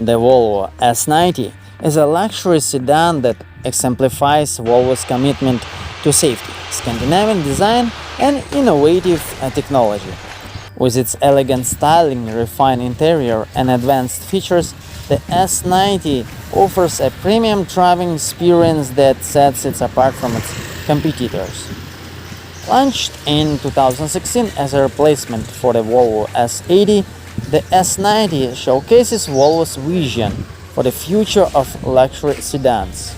The Volvo S90 is a luxury sedan that exemplifies Volvo's commitment to safety, Scandinavian design, and innovative technology. With its elegant styling, refined interior, and advanced features, the S90 offers a premium driving experience that sets it apart from its competitors. Launched in 2016 as a replacement for the Volvo S80, the S90 showcases Volvo's vision for the future of luxury sedans.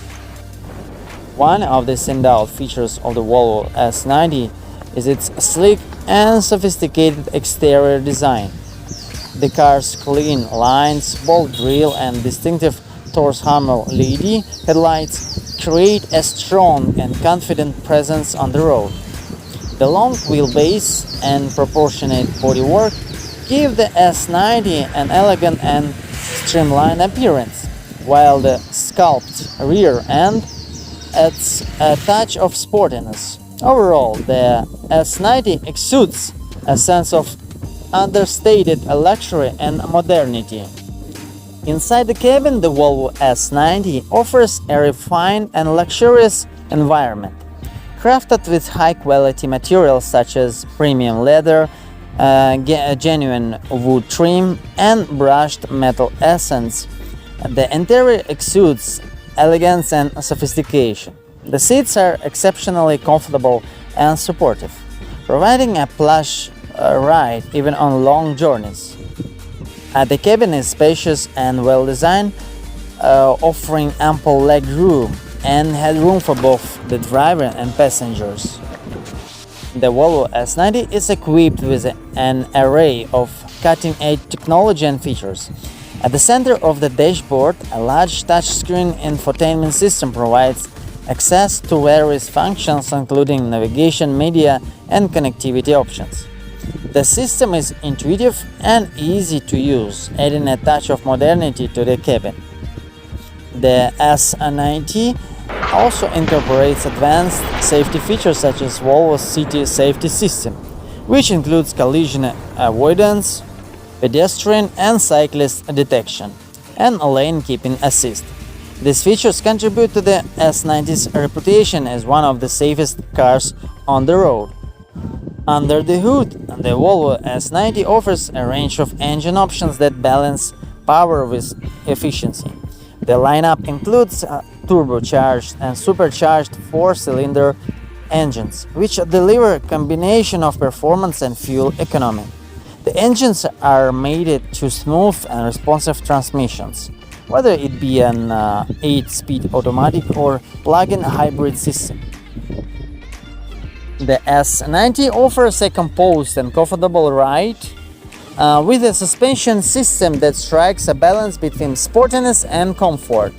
One of the standout features of the Volvo S90 is its sleek and sophisticated exterior design. The car's clean lines, bold grille, and distinctive Thor LED headlights create a strong and confident presence on the road. The long wheelbase and proportionate bodywork give the S90 an elegant and streamlined appearance, while the sculpted rear end adds a touch of sportiness. Overall, the S90 exudes a sense of understated luxury and modernity. Inside the cabin, the Volvo S90 offers a refined and luxurious environment. Crafted with high-quality materials such as premium leather, genuine wood trim, and brushed metal accents, the interior exudes elegance and sophistication. The seats are exceptionally comfortable and supportive, providing a plush ride even on long journeys. The cabin is spacious and well-designed, offering ample leg room and headroom for both the driver and passengers. The Volvo S90 is equipped with an array of cutting-edge technology and features. At the center of the dashboard, a large touchscreen infotainment system provides access to various functions including navigation, media, and connectivity options. The system is intuitive and easy to use, adding a touch of modernity to the cabin. The S90 also incorporates advanced safety features such as Volvo's City Safety System, which includes collision avoidance, pedestrian and cyclist detection, and lane keeping assist. These features contribute to the S90's reputation as one of the safest cars on the road. Under the hood, the Volvo S90 offers a range of engine options that balance power with efficiency. The lineup includes turbocharged and supercharged 4-cylinder engines, which deliver a combination of performance and fuel economy. The engines are mated to smooth and responsive transmissions, whether it be an 8-speed automatic or plug-in hybrid system. The S90 offers a composed and comfortable ride with a suspension system that strikes a balance between sportiness and comfort.